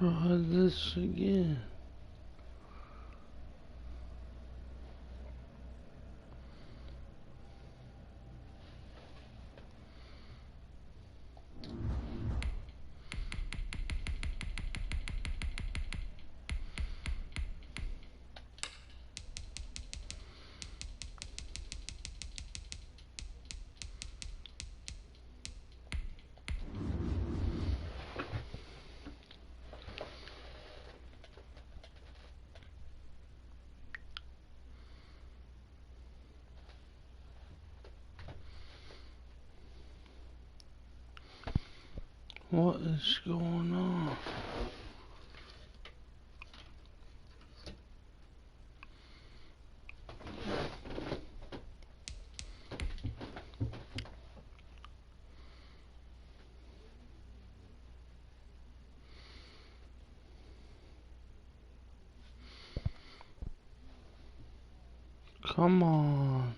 Try this again. What is going on? Come on.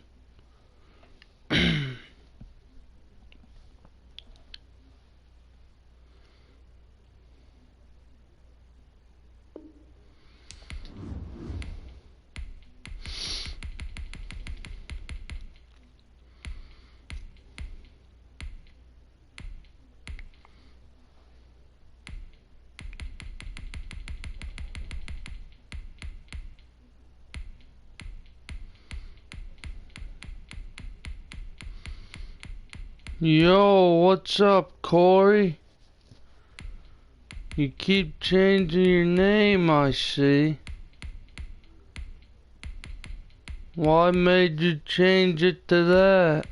Yo, what's up, Corey? You keep changing your name, I see. Why made you change it to that?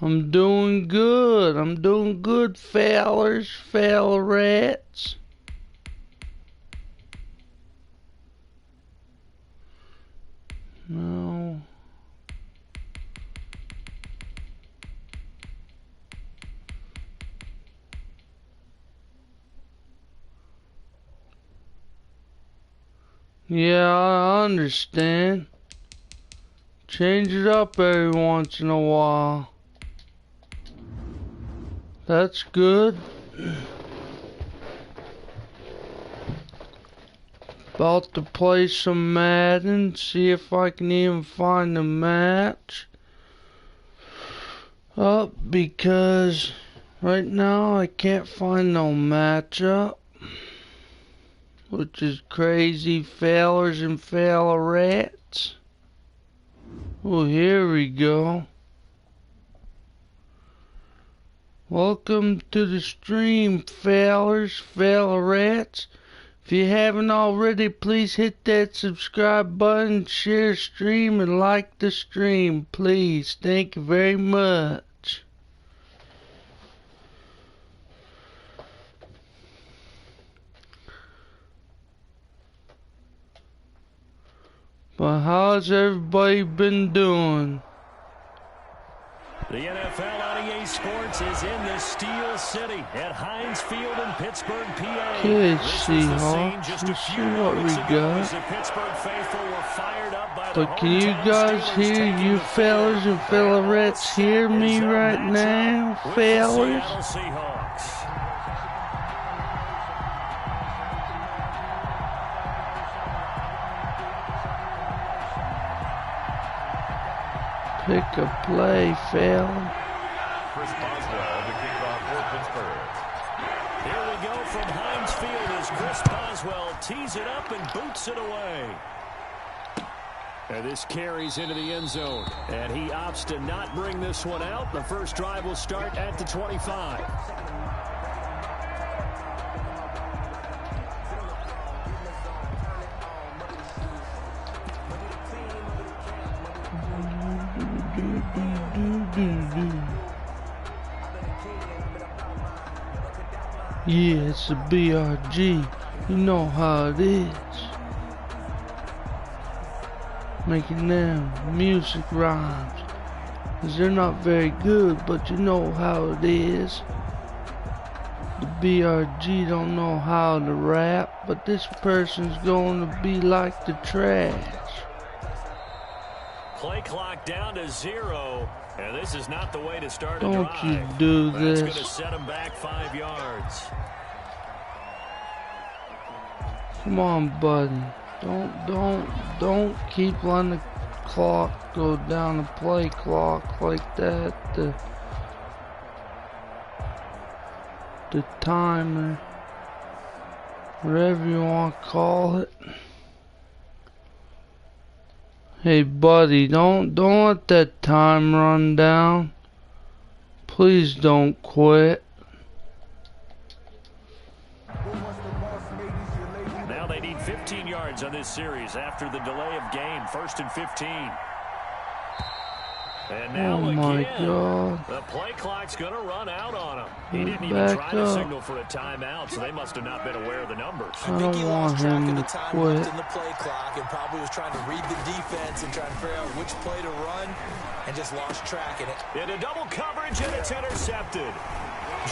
I'm doing good. I'm doing good, fellers, fellerets. No. Yeah, I understand. Change it up every once in a while. That's good. About to play some Madden, see if I can even find a match. Because right now I can't find no matchup. Which is crazy, fellers and fellerets. Oh, here we go. Welcome to the stream, fellers, fellerets. If you haven't already, please hit that subscribe button, share stream, and like the stream, please. Thank you very much. But how's everybody been doing? The NFL on EA Sports is in the Steel City at Heinz Field in Pittsburgh, PA. Okay, Seahawks, let's see what we got. But can you guys hear, you fellas and fellerets, hear me right now, fellas? Pick a play, fella. Chris Boswell to kick off for Pittsburgh. Here we go from Heinz Field as Chris Boswell tees it up and boots it away. And this carries into the end zone. And he opts to not bring this one out. The first drive will start at the 25. Yeah, it's a BRG. You know how it is. Making them music rhymes. 'Cause they're not very good, but you know how it is. The BRG don't know how to rap, but this person's going to be like the trash. play clock down to 0. And this is not the way to start a Don't drive. you do That's going this. to set him back 5 yards. Come on, buddy. Don't keep letting the clock go down, the play clock like that. The timer, whatever you want to call it. Hey, buddy, don't let that time run down. Please don't quit. Now they need 15 yards on this series after the delay of game. 1st and 15. And now Oh my again, God. the play clock's going to run out on him. He He's didn't even try back to up. signal for a timeout, so they must have not been aware of the numbers. I don't want him to quit. In the play clock and probably was trying to read the defense and trying to figure out which play to run and just lost track in it. Into double coverage, and it's intercepted.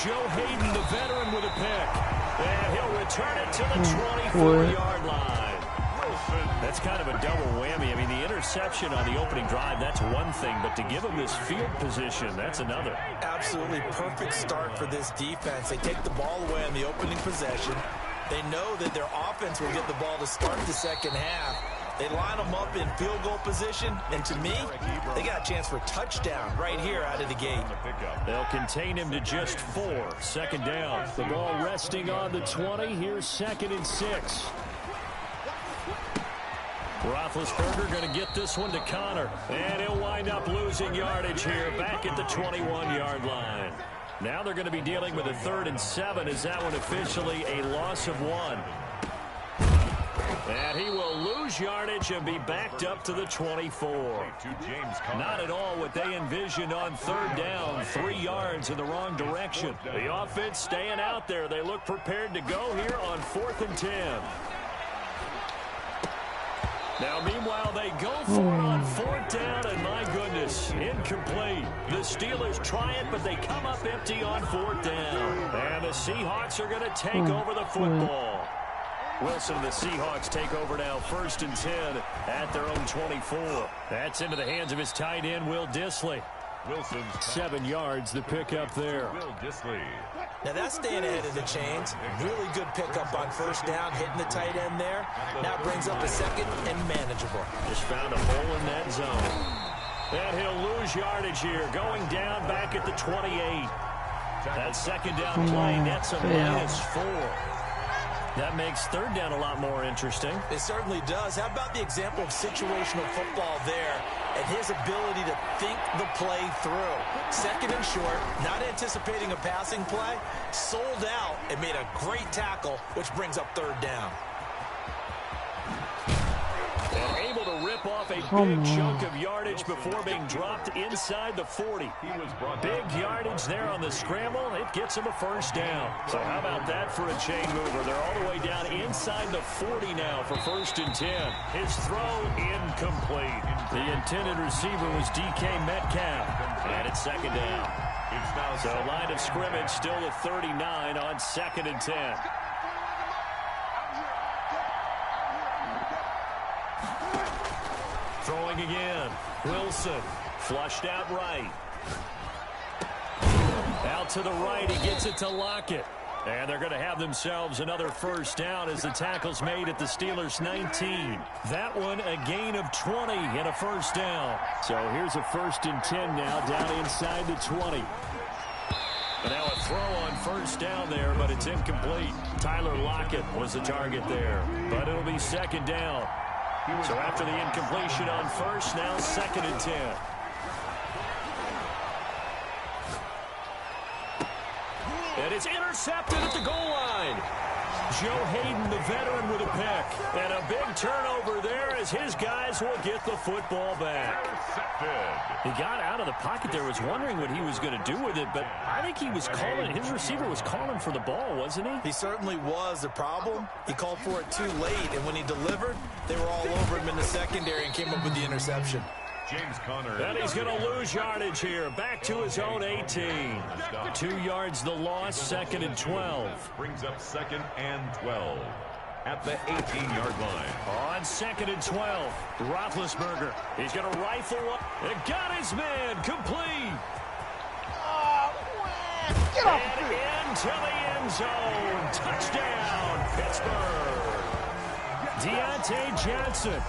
Joe Hayden, the veteran, with a pick. And he'll return it to the 24-yard line. That's kind of a double whammy. I mean, the interception on the opening drive, that's one thing, but to give him this field position, that's another. Absolutely perfect start for this defense. They take the ball away on the opening possession. They know that their offense will get the ball to start the second half. They line them up in field goal position, and to me, they got a chance for a touchdown right here out of the gate. They'll contain him to just 4. 2nd down. The ball resting on the 20. Here's 2nd and 6. Roethlisberger going to get this one to Connor. And he'll wind up losing yardage here back at the 21-yard line. Now they're going to be dealing with a 3rd and 7. Is that one officially a loss of 1? And he will lose yardage and be backed up to the 24. Not at all what they envisioned on 3rd down. 3 yards in the wrong direction. The offense staying out there. They look prepared to go here on 4th and 10. Now, meanwhile, they go for it on 4th down, and my goodness, incomplete. The Steelers try it, but they come up empty on 4th down. And the Seahawks are going to take over the football. Wilson and the Seahawks take over now, 1st and 10 at their own 24. That's into the hands of his tight end, Will Dissly. 7 yards, the pickup there. Now that's staying ahead of the chains. Really good pickup on 1st down, hitting the tight end there. Now brings up a 2nd and manageable. Just found a hole in that zone. And he'll lose yardage here, going down back at the 28. That 2nd down play nets a -4. That makes 3rd down a lot more interesting. It certainly does. How about the example of situational football there and his ability to think the play through? 2nd and short, not anticipating a passing play, sold out and made a great tackle, which brings up 3rd down. And able to rip off a big chunk of yardage before being dropped inside the 40. Big yardage there on the scramble. It gets him a 1st down. So how about that for a chain mover? They're all the way down inside the 40 now for 1st and 10. His throw incomplete. The intended receiver was DK Metcalf. And it's 2nd down. So line of scrimmage still at 39 on 2nd and 10. Throwing again. Wilson flushed out right. Out to the right. He gets it to Lockett. And they're going to have themselves another 1st down as the tackle's made at the Steelers' 19. That one a gain of 20 and a 1st down. So here's a 1st and 10 now down inside the 20. And now a throw on 1st down there, but it's incomplete. Tyler Lockett was the target there. But it'll be 2nd down. So after the incompletion on 1st, now 2nd and 10. And it's intercepted at the goal line. Joe Hayden, the veteran, with a pick. And a big turnover there as his guys will get the football back. He got out of the pocket there, was wondering what he was going to do with it, but I think he was calling, his receiver was calling for the ball, wasn't he? He certainly was. The problem, he called for it too late, and when he delivered, they were all over him in the secondary and came up with the interception. And he's going to lose yardage here. Back to his own 18. 2 yards the loss, 2nd and 12. Brings up 2nd and 12. at the 18-yard line. On 2nd and 12, Roethlisberger. He's going to rifle up. It got his man complete. Get off and into the end zone. Touchdown, Pittsburgh. Deontay Johnson,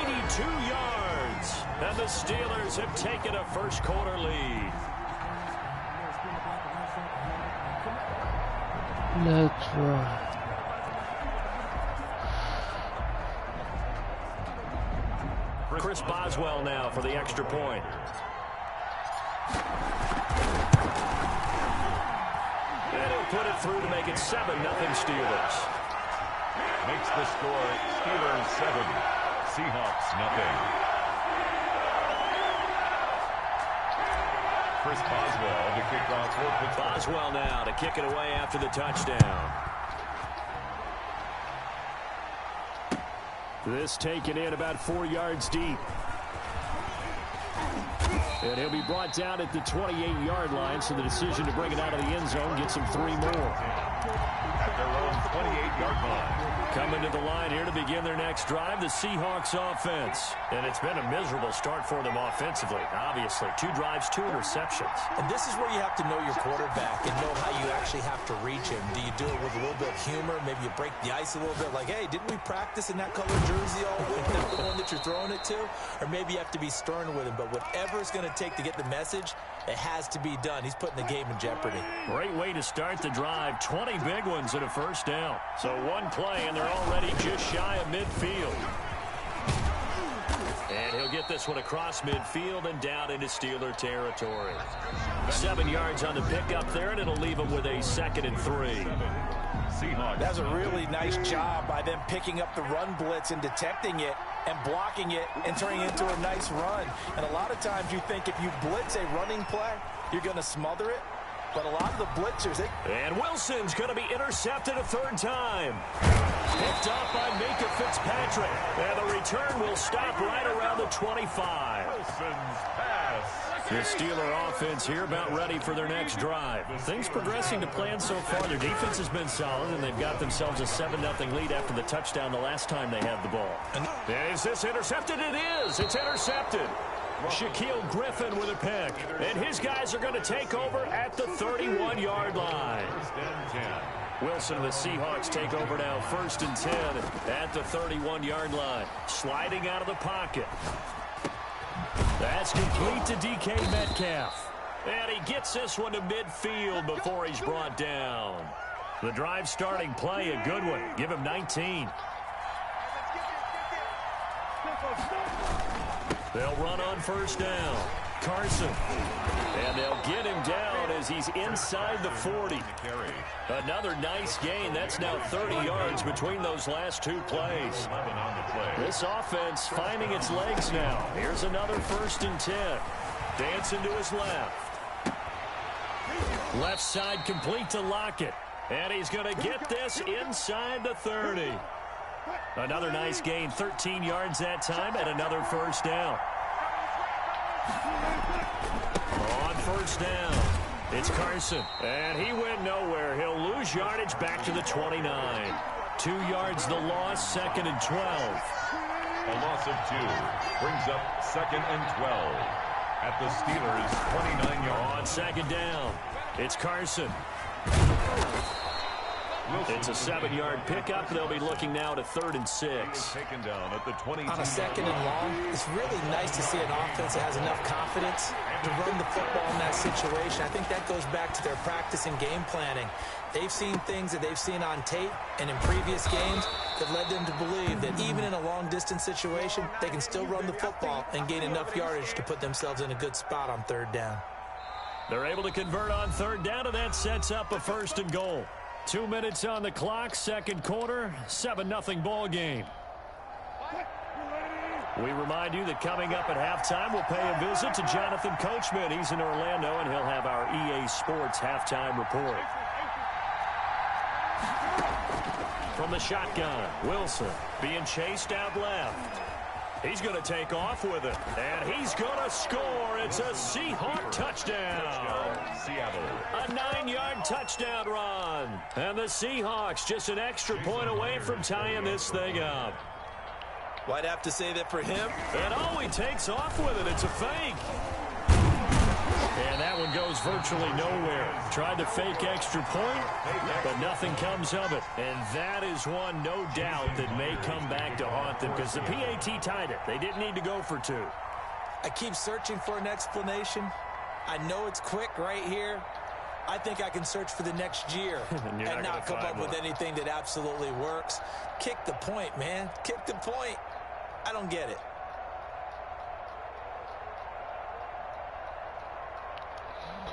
82 yards. And the Steelers have taken a first quarter lead. That's right. Chris Boswell now for the extra point. And he'll put it through to make it 7-0 Steelers. Makes the score Steelers 7, Seahawks nothing. Chris Boswell to kick off for Pittsburgh. Boswell now to kick it away after the touchdown. This taken in about 4 yards deep. And he'll be brought down at the 28-yard line, so the decision to bring it out of the end zone gets him 3 more. At their own 28-yard line. Coming to the line here to begin their next drive, the Seahawks offense. And it's been a miserable start for them offensively, obviously. 2 drives, 2 interceptions. And this is where you have to know your quarterback and know how you actually have to reach him. Do you do it with a little bit of humor? Maybe you break the ice a little bit, like, hey, didn't we practice in that colored jersey all week? Not the one that you're throwing it to? Or maybe you have to be stern with him. But whatever it's going to take to get the message, it has to be done. He's putting the game in jeopardy. Great way to start the drive. 20 big ones and a first down. So one play, and they're already just shy of midfield. And he'll get this one across midfield and down into Steeler territory. 7 yards on the pickup there, and it'll leave him with a 2nd and 3. That's a really nice job by them picking up the run blitz and detecting it and blocking it and turning it into a nice run. And a lot of times you think if you blitz a running play, you're going to smother it. But a lot of the blitzers, And Wilson's going to be intercepted a 3rd time. Picked up by Minka Fitzpatrick. And the return will stop right around the 25. Wilson's pass. The Steeler offense here about ready for their next drive. Things progressing to plan so far. Their defense has been solid, and they've got themselves a 7-0 lead after the touchdown the last time they had the ball. And is this intercepted? It is. It's intercepted. Shaquille Griffin with a pick. And his guys are going to take over at the 31-yard line. Wilson and the Seahawks take over now 1st and 10 at the 31-yard line. Sliding out of the pocket. That's complete to DK Metcalf. And he gets this one to midfield before he's brought down. The drive starting play, a good one. Give him 19. They'll run on 1st down. Carson. And they'll get him down as he's inside the 40. Another nice gain. That's now 30 yards between those last 2 plays. This offense finding its legs now. Here's another 1st and 10. Dancing to his left. Left side complete to Lockett. And he's going to get this inside the 30. Another nice gain, 13 yards that time, and another 1st down. On 1st down, it's Carson. And he went nowhere. He'll lose yardage back to the 29. 2 yards the loss, 2nd and 12. A loss of 2 brings up 2nd and 12 at the Steelers' 29-yard. On 2nd down, it's Carson. It's a 7-yard pickup. They'll be looking now to 3rd and 6. Taken down at the 22. On a 2nd and long, it's really nice to see an offense that has enough confidence to run the football in that situation. I think that goes back to their practice and game planning. They've seen things that they've seen on tape and in previous games that led them to believe that even in a long-distance situation, they can still run the football and gain enough yardage to put themselves in a good spot on 3rd down. They're able to convert on 3rd down, and that sets up a 1st and goal. 2 minutes on the clock, 2nd quarter, 7-0 ball game. We remind you that coming up at halftime, we'll pay a visit to Jonathan Coachman. He's in Orlando, and he'll have our EA Sports halftime report. From the shotgun, Wilson being chased out left. He's going to take off with it, and he's going to score. It's a Seahawk touchdown. Seattle. A 9-yard touchdown run. And the Seahawks just an extra point away from tying this thing up. Well, I'd have to say that for him. And he takes off with it. It's a fake. And that one goes virtually nowhere. Tried to fake extra point, but nothing comes of it. And that is one, no doubt, that may come back to haunt them because the PAT tied it. They didn't need to go for 2. I keep searching for an explanation. I know it's quick right here. I think I can search for the next year and not come up with anything that absolutely works. Kick the point, man. Kick the point. I don't get it.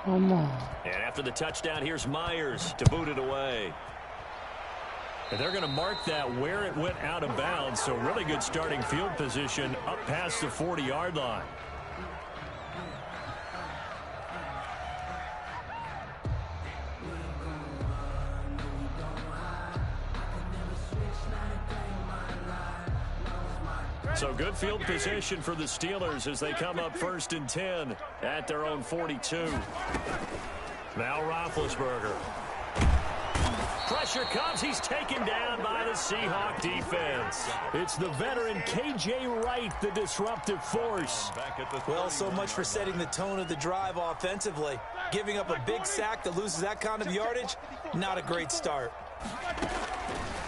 Come on. And after the touchdown, here's Myers to boot it away. And they're going to mark that where it went out of bounds, so really good starting field position up past the 40-yard line. So good field position for the Steelers as they come up 1st and 10 at their own 42. Now Roethlisberger. Pressure comes. He's taken down by the Seahawk defense. It's the veteran K.J. Wright, the disruptive force. Well, so much for setting the tone of the drive offensively. Giving up a big sack that loses that kind of yardage, not a great start.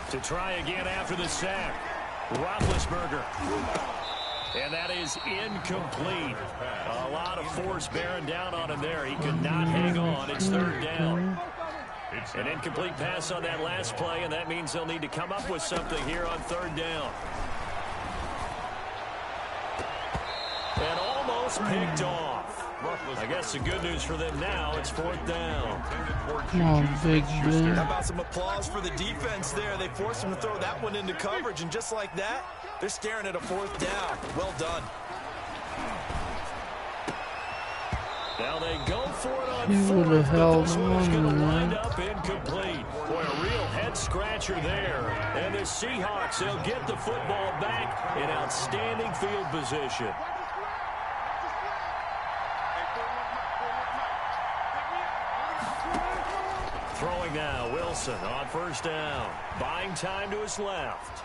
To try again after the sack. Roethlisberger. And that is incomplete. A lot of force bearing down on him there. He could not hang on. It's 3rd down. An incomplete pass on that last play, and that means they'll need to come up with something here on 3rd down. And almost picked off. I guess the good news for them now, it's 4th down. Oh, Big Ben. How about some applause for the defense there? They forced him to throw that one into coverage, and just like that, they're staring at a 4th down. Well done. Now they go for it on He would 4th, have but held this one's on, going to wind man. up incomplete. Boy, a real head-scratcher there. And the Seahawks, they'll get the football back in outstanding field position. Throwing now, Wilson on 1st down. Buying time to his left.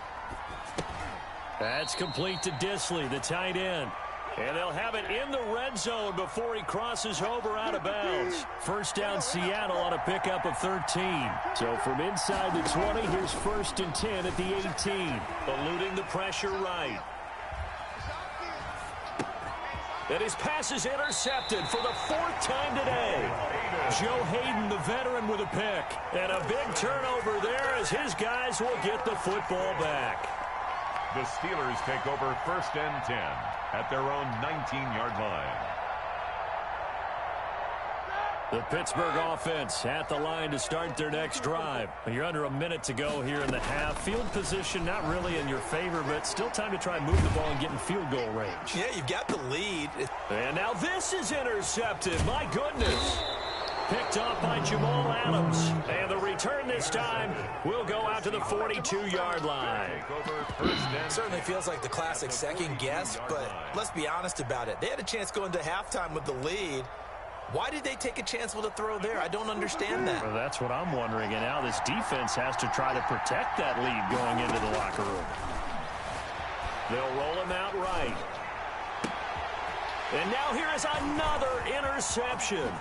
That's complete to Disley, the tight end. And they'll have it in the red zone before he crosses over out of bounds. 1st down, Seattle on a pickup of 13. So from inside the 20, here's 1st and 10 at the 18. Eluding the pressure right. And his pass is intercepted for the 4th time today. Joe Hayden, the veteran, with a pick. And a big turnover there as his guys will get the football back. The Steelers take over 1st and 10 at their own 19-yard line. The Pittsburgh offense at the line to start their next drive. You're under a minute to go here in the half. Field position not really in your favor, but still time to try and move the ball and get in field goal range. Yeah, you've got the lead. And now this is intercepted. My goodness. Picked off by Jamal Adams. And the return this time will go out to the 42-yard line. Certainly feels like the classic second guess, but let's be honest about it. They had a chance going to halftime with the lead. Why did they take a chance with a throw there? I don't understand that. Well, that's what I'm wondering. And now this defense has to try to protect that lead going into the locker room. They'll roll him out right. And now here is another interception.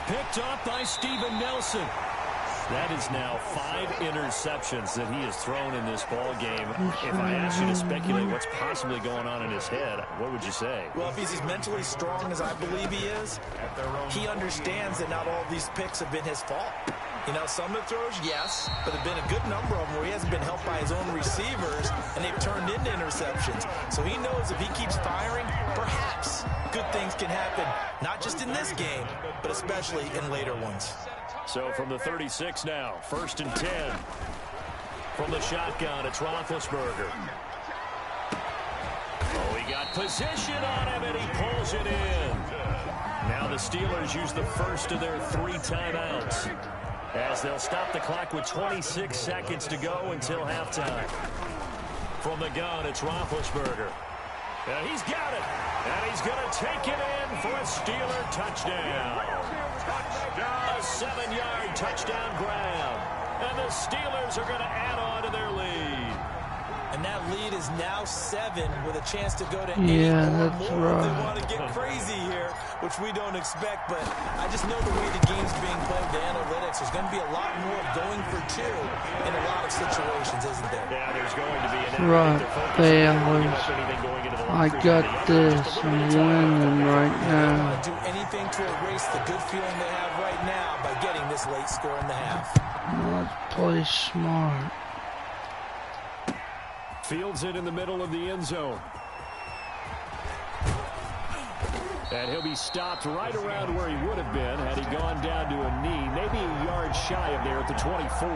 Picked up by Steven Nelson. That is now 5 interceptions that he has thrown in this ball game. If I asked you to speculate what's possibly going on in his head, what would you say? Well, if he's as mentally strong as I believe he is, he understands that not all of these picks have been his fault. You know, some of the throws, yes, but there have been a good number of them where he hasn't been helped by his own receivers, and they've turned into interceptions. So he knows if he keeps firing, perhaps good things can happen, not just in this game, but especially in later ones. So from the 36 now, 1st and 10. From the shotgun, it's Roethlisberger. Oh, he got position on him, and he pulls it in. Now the Steelers use the first of their 3 timeouts, as they'll stop the clock with 26 seconds to go until halftime. From the gun, it's Roethlisberger. He's got it. And he's going to take it in for a Steeler touchdown. A 7-yard touchdown grab. And the Steelers are going to add on to their lead. And that lead is now 7 with a chance to go to 8 Yeah, or that's more if they right. want to get crazy here, which we don't expect. But I just know the way the game's being played, the analytics, there's going to be a lot more going for 2 in a lot of situations, isn't there? Yeah, there's going to be an Right, fellas. I got this. I'm winning right They don't now. want to do anything to erase the good feeling they have right now by getting this late score in the half. Let's play smart. Fields it in the middle of the end zone. And he'll be stopped right around where he would have been had he gone down to a knee, maybe a yard shy of there at the 24.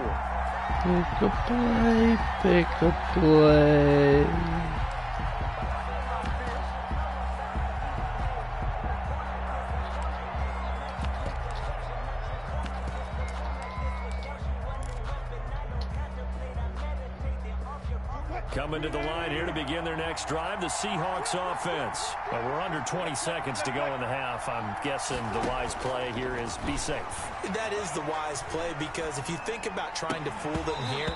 Pick a play. Coming to the line here to begin their next drive, the Seahawks offense. But we're under 20 seconds to go in the half. I'm guessing the wise play here is be safe. That is the wise play, because if you think about trying to fool them here,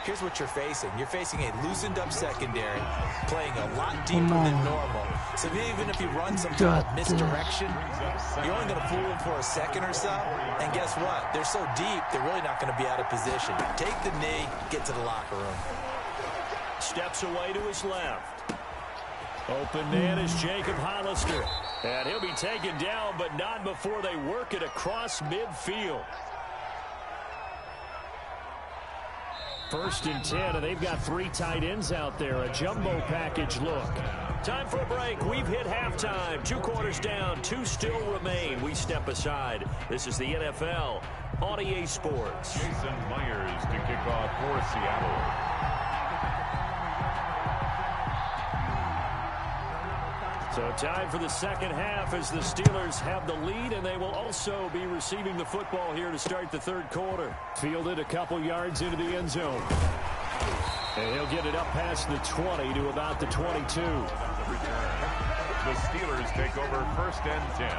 here's what you're facing. You're facing a loosened up secondary, playing a lot deeper than normal. So even if you run some kind of misdirection, you're only going to fool them for a second or so. And guess what? They're so deep, they're really not going to be out of position. Take the knee, get to the locker room. Steps away to his left. Open man is Jacob Hollister. And he'll be taken down, but not before they work it across midfield. 1st and 10, and they've got 3 tight ends out there. A jumbo package look. Time for a break. We've hit halftime. 2 quarters down. 2 still remain. We step aside. This is the NFL on EA Sports. Jason Myers to kick off for Seattle. So time for the second half as the Steelers have the lead, and they will also be receiving the football here to start the 3rd quarter. Fielded a couple yards into the end zone. And he'll get it up past the 20 to about the 22. The Steelers take over 1st and 10.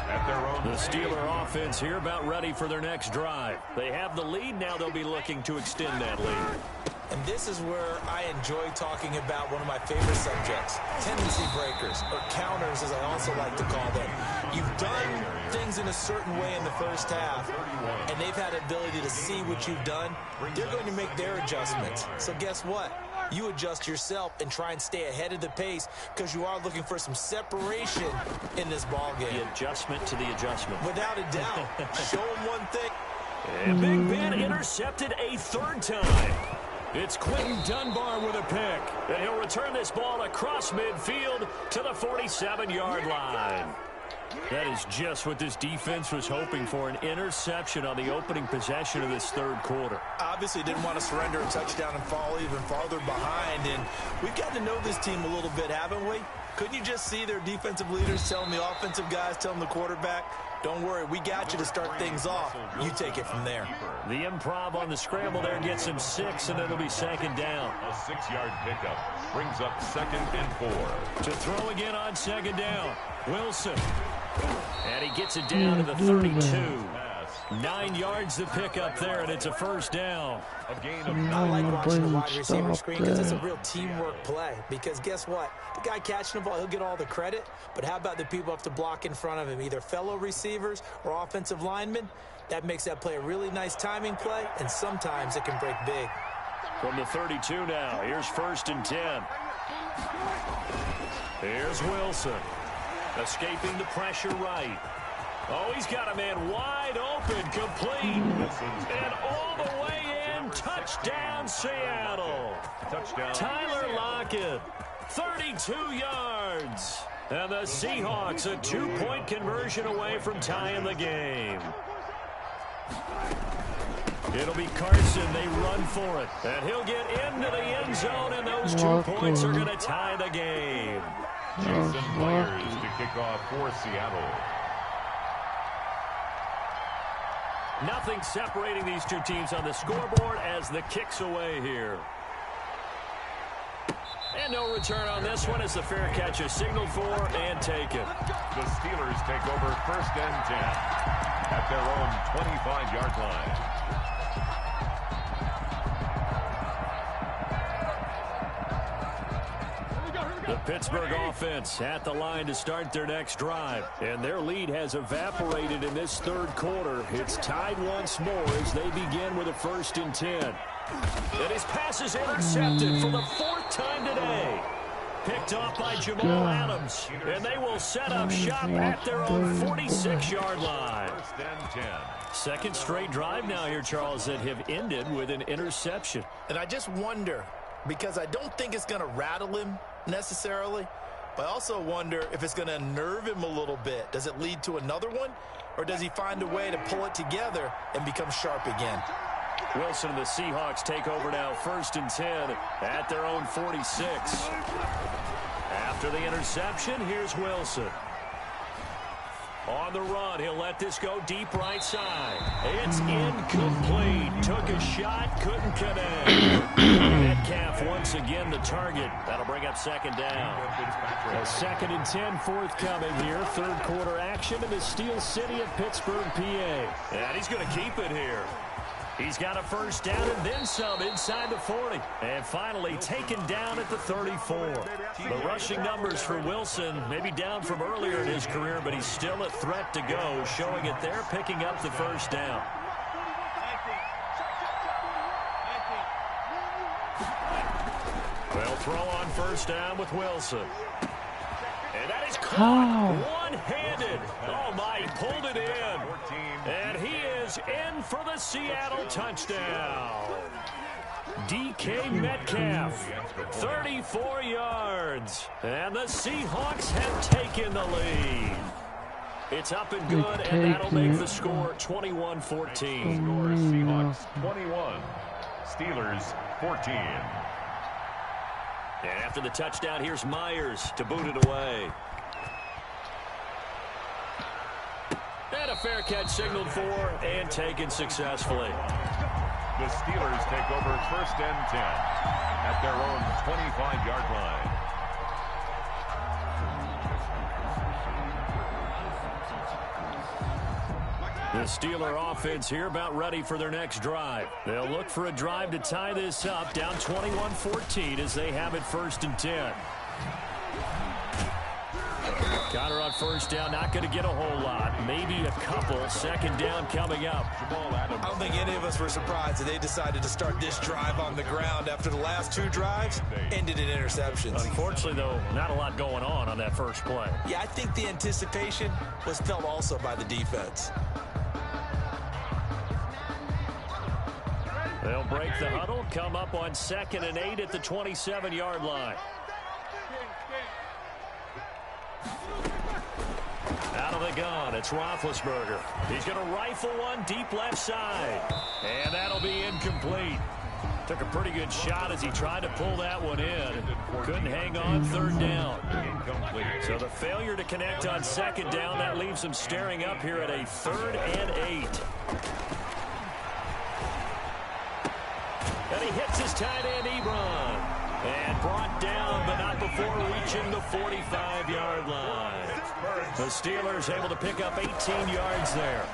At their own The Steeler offense here about ready for their next drive. They have the lead. Now they'll be looking to extend that lead. And this is where I enjoy talking about one of my favorite subjects, tendency breakers, or counters as I also like to call them. You've done things in a certain way in the first half, and they've had the ability to see what you've done. They're going to make their adjustments. So guess what? You adjust yourself and try and stay ahead of the pace, because you are looking for some separation in this ball game. The adjustment to the adjustment. Without a doubt. Show them one thing. And Big Ben intercepted a 3rd time. It's Quentin Dunbar with a pick. And he'll return this ball across midfield to the 47-yard line. That is just what this defense was hoping for, an interception on the opening possession of this 3rd quarter. Obviously didn't want to surrender a touchdown and fall even farther behind. And we've got to know this team a little bit, haven't we? Couldn't you just see their defensive leaders telling the offensive guys, telling the quarterback, don't worry, we got you to start things off. You take it from there. The improv on the scramble there gets him 6, and it'll be 2nd down. A 6-yard pickup brings up 2nd and 4. To throw again on 2nd down, Wilson. And he gets it down to the 32. 9 yards to pick up there, and it's a 1st down. A gain of I like watching the wide receiver Stop screen because it's a that. real teamwork play. Because guess what? The guy catching the ball, he'll get all the credit. But how about the people have to block in front of him, either fellow receivers or offensive linemen? That makes that play a really nice timing play, and sometimes it can break big. From the 32 now, here's 1st and 10. Here's Wilson. Escaping the pressure right. Oh, he's got a man wide open, complete. And all the way in, touchdown Seattle. touchdown. Tyler Lockett, 32 yards. And the Seahawks a 2-point conversion away from tying the game. It'll be Carson. They run for it. And he'll get into the end zone, and those 2 points are going to tie the game. Jason Myers to kick off for Seattle. Nothing separating these 2 teams on the scoreboard as the kick's away here. And And no return on this one as the fair catch is signaled for and taken. The Steelers take over 1st and 10 at their own 25-yard line. The Pittsburgh offense at the line to start their next drive. And their lead has evaporated in this third quarter. It's tied once more as they begin with a 1st and 10. And his pass is intercepted for the 4th time today. Picked off by Jamal Adams. And they will set up shop at their own 46-yard line. 1st and 10. Second straight drive now here, Charles, that have ended with an interception. And I just wonder, because I don't think it's going to rattle him necessarily, but I also wonder if it's going to unnerve him a little bit. Does it lead to another one, or does he find a way to pull it together and become sharp again? Wilson and the Seahawks take over now 1st and 10 at their own 46. After the interception, here's Wilson. On the run, he'll let this go deep right side. It's incomplete. Took a shot, couldn't connect. Metcalf once again the target. That'll bring up 2nd down. A 2nd and 10 forthcoming here. Third quarter action in the Steel City of Pittsburgh, PA. And he's going to keep it here. He's got a 1st down and then some inside the 40. And finally taken down at the 34. The rushing numbers for Wilson maybe down from earlier in his career, but he's still a threat to go, showing it there, picking up the 1st down. They'll throw on 1st down with Wilson. And that is caught one-handed. Oh, my, he pulled it in. And he is in for the Seattle touchdown. DK Metcalf, 34 yards. And the Seahawks have taken the lead. It's up and good, and that'll make the score 21-14. Score Seahawks 21, Steelers 14. And after the touchdown, here's Myers to boot it away. And a fair catch signaled for and taken successfully. The Steelers take over 1st and 10 at their own 25-yard line. The Steeler offense here about ready for their next drive. They'll look for a drive to tie this up, down 21-14 as they have it 1st and 10. Connor on 1st down, not going to get a whole lot. Maybe a couple. 2nd down coming up. I don't think any of us were surprised that they decided to start this drive on the ground after the last 2 drives ended in interceptions. Unfortunately, though, not a lot going on that first play. Yeah, I think the anticipation was felt also by the defense. They'll break the huddle, come up on 2nd and 8 at the 27-yard line. Out of the gun, it's Roethlisberger. He's going to rifle one deep left side. And that'll be incomplete. Took a pretty good shot as he tried to pull that one in. Couldn't hang on 3rd down. So the failure to connect on 2nd down, that leaves him staring up here at a 3rd and 8. And he hits his tight end, Ebron. And brought down, but not before reaching the 45-yard line. The Steelers able to pick up 18 yards there.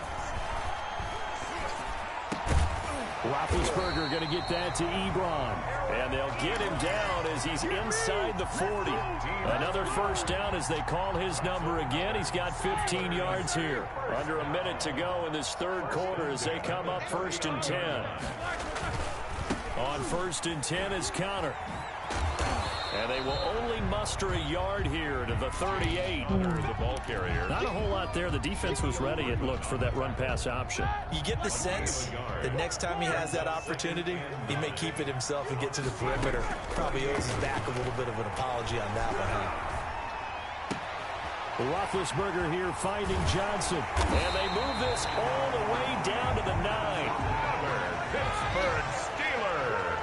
Roethlisberger going to get that to Ebron. And they'll get him down as he's inside the 40. Another 1st down as they call his number again. He's got 15 yards here. Under a minute to go in this third quarter as they come up 1st and 10. On 1st and 10 is Connor. And they will only muster a yard here to the 38. The ball carrier. Not a whole lot there. The defense was ready, it looked, for that run-pass option. You get the sense that next time he has that opportunity, he may keep it himself and get to the perimeter. Probably owes his back a little bit of an apology on that one, huh? Roethlisberger here finding Johnson. And they move this all the way down to the 9. Pittsburgh Steelers.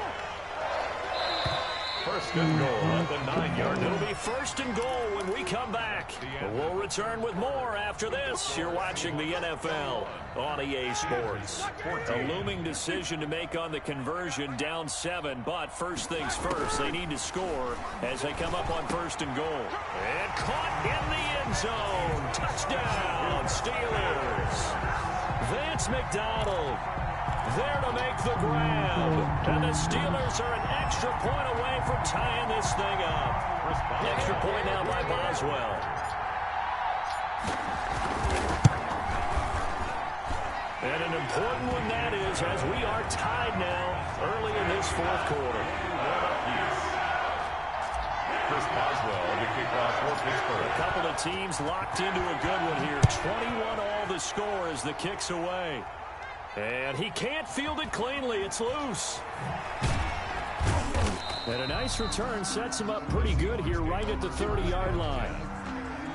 First and goal at the 9-yard line. It'll be first and goal when we come back. We'll return with more after this. You're watching the NFL on EA Sports. A looming decision to make on the conversion, down 7, but first things first, they need to score as they come up on first and goal. And caught in the end zone. Touchdown, Steelers. Vance McDonald there to make the grab. And the Steelers are an extra point away from tying this thing up. Extra point now by Boswell. And an important one that is, as we are tied now early in this fourth quarter. Chris Boswell, the kickoff for Pittsburgh. A couple of teams locked into a good one here. 21 all the score as the kick's away. And he can't field it cleanly. It's loose. And a nice return sets him up pretty good here right at the 30-yard line.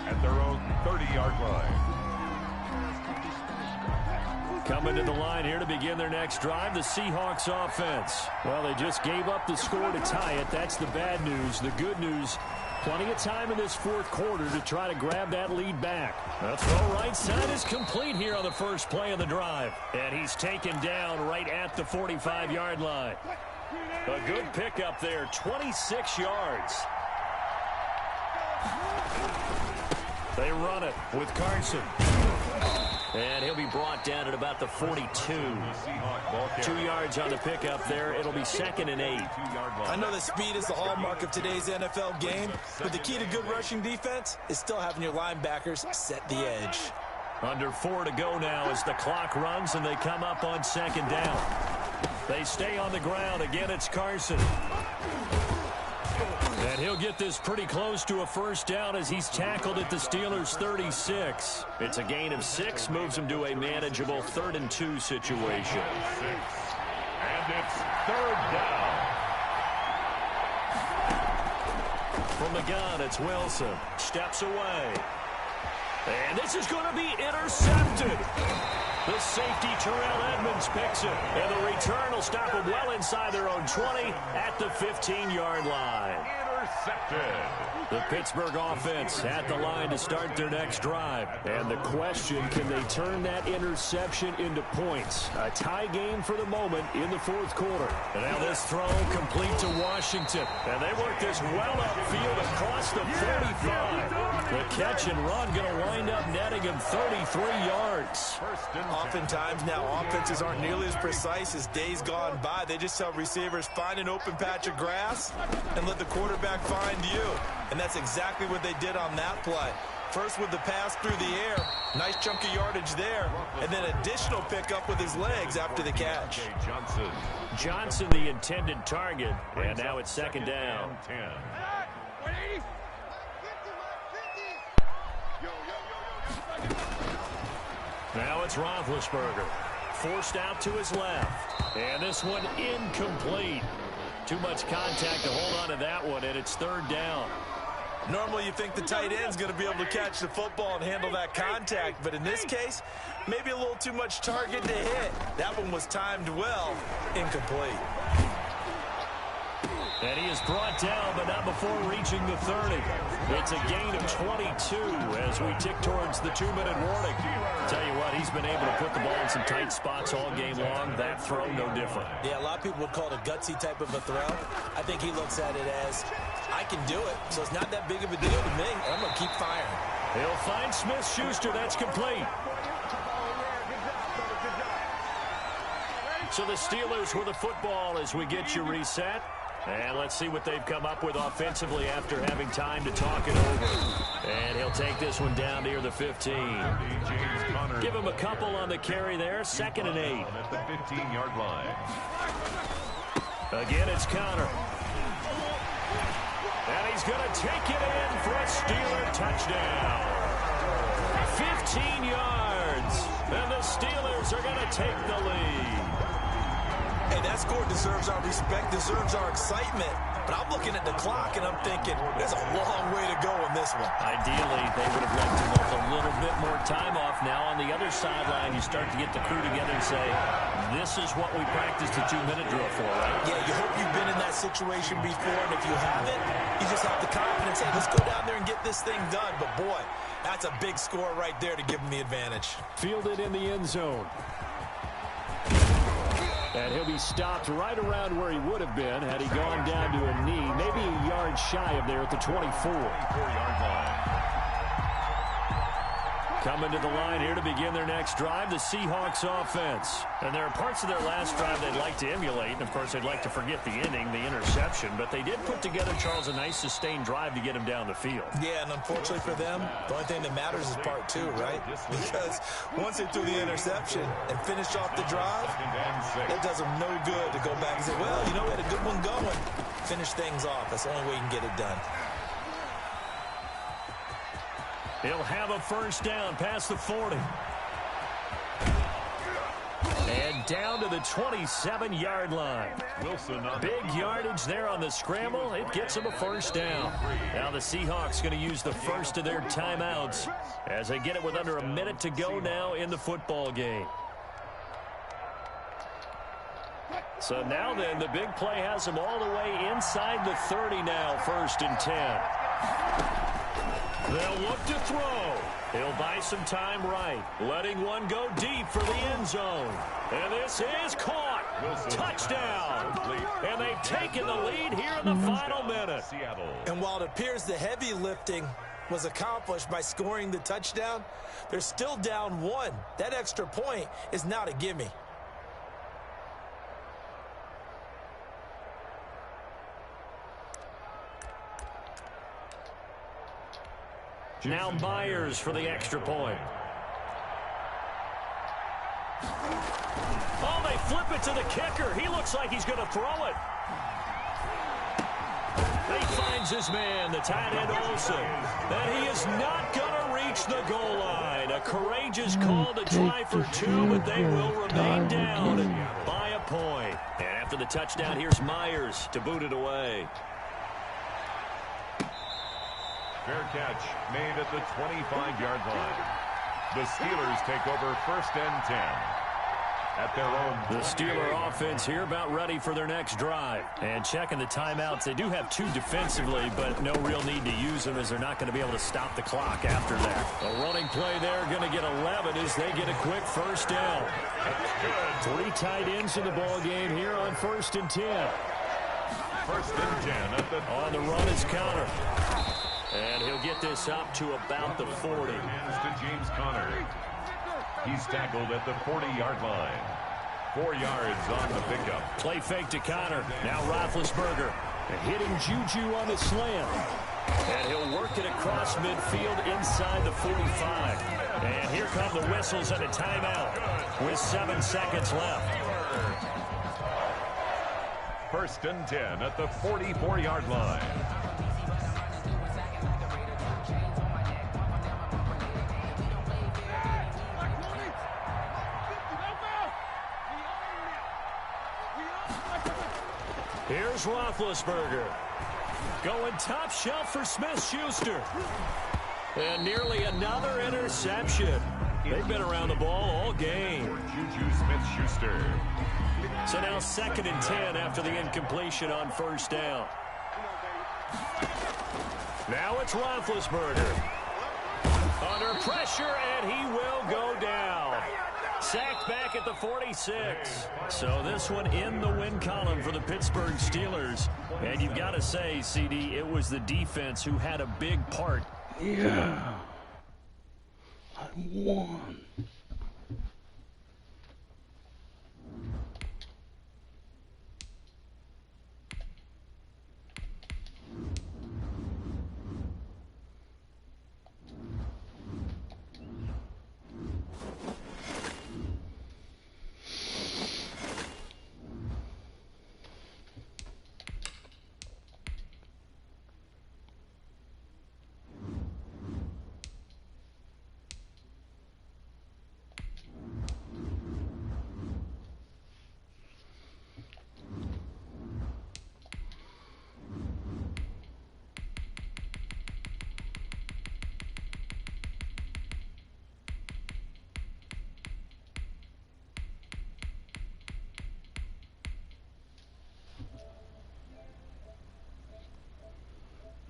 At their own 30-yard line. Coming to the line here to begin their next drive, the Seahawks offense. Well, they just gave up the score to tie it. That's the bad news. The good news, plenty of time in this fourth quarter to try to grab that lead back. The throw right side is complete here on the first play of the drive. And he's taken down right at the 45-yard line. A good pickup there, 26 yards. They run it with Carson. And he'll be brought down at about the 42. 2 yards on the pickup there. It'll be 2nd and 8. I know that speed is the hallmark of today's NFL game, but the key to good rushing defense is still having your linebackers set the edge. Under 4 to go now as the clock runs and they come up on 2nd down. They stay on the ground. Again, it's Carson. And he'll get this pretty close to a first down as he's tackled at the Steelers' 36. It's a gain of 6, moves him to a manageable 3rd and 2 situation. And it's 3rd down. From the gun, it's Wilson. Steps away. And this is going to be intercepted. The safety, Terrell Edmonds, picks it. And the return will stop them well inside their own 20 at the 15-yard line. Intercepted. The Pittsburgh offense at the line to start their next drive. And the question, can they turn that interception into points? A tie game for the moment in the fourth quarter. And now this throw complete to Washington. And they work this well upfield across the 45. The catch and run going to wind up netting him 33 yards. Oftentimes now offenses aren't nearly as precise as days gone by. They just tell receivers, find an open patch of grass and let the quarterback find you. And that's exactly what they did on that play. First with the pass through the air, nice chunk of yardage there, and then additional pickup with his legs after the catch. Johnson the intended target, and now it's 2nd down. Now it's Roethlisberger, forced out to his left, and this one incomplete. Too much contact to hold on to that one, and it's 3rd down. Normally you think the tight end's going to be able to catch the football and handle that contact, but in this case, maybe a little too much target to hit. That one was timed well, incomplete. And he is brought down, but not before reaching the 30. It's a gain of 22 as we tick towards the 2-minute warning. Tell you what, he's been able to put the ball in some tight spots all game long. That throw, no different. Yeah, a lot of people would call it a gutsy type of a throw. I think he looks at it as, I can do it, so it's not that big of a deal to me. I'm going to keep firing. He'll find Smith-Schuster. That's complete. So the Steelers with the football as we get you reset. And let's see what they've come up with offensively after having time to talk it over. And he'll take this one down near the 15. Give him a couple on the carry there. 2nd and 8. At the 15-yard line. Again, it's Connor. And he's going to take it in for a Steeler touchdown. 15 yards. And the Steelers are going to take the lead. Hey, that score deserves our respect, deserves our excitement. But I'm looking at the clock, and I'm thinking, there's a long way to go in this one. Ideally, they would have liked to milk a little bit more time off. Now on the other sideline, you start to get the crew together and say, this is what we practiced the 2-minute drill for, right? Yeah, you hope you've been in that situation before, and if you haven't, you just have the confidence, hey, let's go down there and get this thing done. But, boy, that's a big score right there to give them the advantage. Fielded in the end zone. And he'll be stopped right around where he would have been had he gone down to a knee, maybe a yard shy of there at the 24-yard line. Coming to the line here to begin their next drive, the Seahawks offense. And there are parts of their last drive they'd like to emulate. And, of course, they'd like to forget the ending, the interception. But they did put together, Charles, a nice sustained drive to get him down the field. Yeah, and unfortunately for them, the only thing that matters is part two, right? Because once they threw the interception and finished off the drive, it does them no good to go back and say, well, you know, we had a good one going. Finish things off. That's the only way you can get it done. He'll have a first down past the 40. And down to the 27-yard line. Big yardage there on the scramble. It gets him a first down. Now the Seahawks going to use the first of their timeouts as they get it with under a minute to go now in the football game. So now then, the big play has him all the way inside the 30 now, 1st and 10. They'll look to throw. He'll buy some time right. Letting one go deep for the end zone. And this is caught. Touchdown. And they've taken the lead here in the final minute. And while it appears the heavy lifting was accomplished by scoring the touchdown, they're still down 1. That extra point is not a gimme. Now Myers for the extra point. Oh, they flip it to the kicker. He looks like he's going to throw it. He finds his man, the tight end Olsen. And he is not going to reach the goal line. A courageous call to try for 2, but they will remain down by a point. And after the touchdown, here's Myers to boot it away. Fair catch made at the 25-yard line. The Steelers take over 1st and 10 at their own. The Steeler offense here about ready for their next drive. And checking the timeouts. They do have 2 defensively, but no real need to use them as they're not going to be able to stop the clock after that. A running play there going to get 11 as they get a quick first down. 3 tight ends in the ball game here on 1st and 10. 1st and 10 at the on the run is Connor. And he'll get this up to about the 40. Hands to James Conner. He's tackled at the 40-yard line. 4 yards on the pickup. Play fake to Connor. Now Roethlisberger. Hitting Juju on the slant. And he'll work it across midfield inside the 45. And here come the whistles and a timeout with 7 seconds left. 1st and 10 at the 44-yard line. Here's Roethlisberger. Going top shelf for Smith-Schuster. And nearly another interception. They've been around the ball all game. Juju Smith-Schuster. So now 2nd and 10 after the incompletion on 1st down. Now it's Roethlisberger. Under pressure, and he will go down. Sacked back at the 46. So this one in the win column for the Pittsburgh Steelers. And you've got to say, CD, it was the defense who had a big part. Yeah. I won.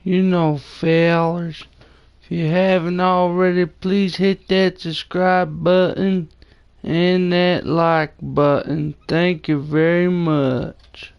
You know, fellas, if you haven't already, please hit that subscribe button and that like button. Thank you very much.